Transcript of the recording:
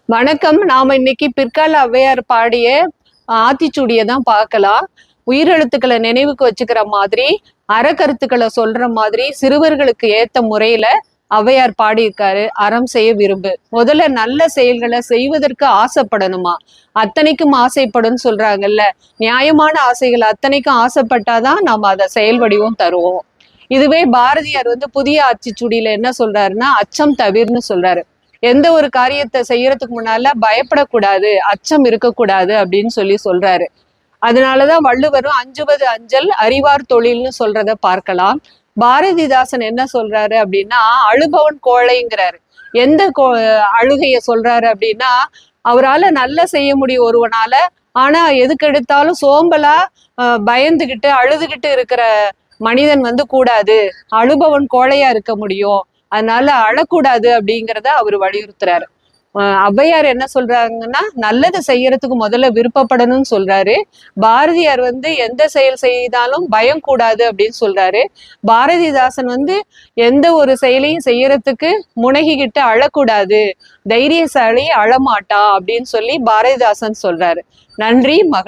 வணக்கம். நாம இன்னைக்கு பிற்கால ஔவையார் பாடிய ஆத்திச்சூடியை தான் பார்க்கலாம். உயிரெழுத்துக்களை நினைவுக்கு வச்சுக்கிற மாதிரி, அறக்கருத்துக்களை சொல்ற மாதிரி சிறுவர்களுக்கு ஏத்த முறையில ஔவையார் பாடியிருக்காரு. அறம் செய்ய விரும்பு. முதல்ல நல்ல செயல்களை செய்வதற்கு ஆசைப்படணுமா, அத்தனைக்கும் ஆசைப்படும் சொல்றாங்கல்ல. நியாயமான ஆசைகள் அத்தனைக்கும் ஆசைப்பட்டாதான் நம்ம அதை செயல் வடிவம் தருவோம். இதுவே பாரதியார் புதிய ஆத்திச்சூடியில என்ன சொல்றாருன்னா, அச்சம் தவிர்ன்னு சொல்றாரு. எந்த ஒரு காரியத்தை செய்யறதுக்கு முன்னால பயப்படக்கூடாது, அச்சம் இருக்கக்கூடாது அப்படின்னு சொல்றாரு. அதனாலதான் வள்ளுவரும் அஞ்சுவது அஞ்சல் அறிவார் தொழில்னு சொல்றத பார்க்கலாம். பாரதிதாசன் என்ன சொல்றாரு அப்படின்னா, அழுபவன் கோழைங்கிறாரு. எந்த அழுகைய சொல்றாரு அப்படின்னா, அவரால நல்ல செய்ய முடியும் ஒருவனால, ஆனா எதுக்கு எடுத்தாலும் சோம்பலா பயந்துகிட்டு அழுதுகிட்டு இருக்கிற மனிதன் கூடாது, அழுபவன் கோழையா இருக்க முடியும், அதனால அழக்கூடாது அப்படிங்கிறத அவர் வலியுறுத்துறாரு. ஔவையார் என்ன சொல்றாங்கன்னா, நல்லதை செய்யறதுக்கு முதல்ல விருப்பப்படணும்னு சொல்றாரு. பாரதியார் எந்த செயல் செய்தாலும் பயம் கூடாது அப்படின்னு சொல்றாரு. பாரதிதாசன் எந்த ஒரு செயலையும் செய்யறதுக்கு முனகிக்கிட்டு அழக்கூடாது, தைரியசாலி அழமாட்டா அப்படின்னு சொல்லி பாரதிதாசன் சொல்றாரு. நன்றி, மகிழ்ச்சி.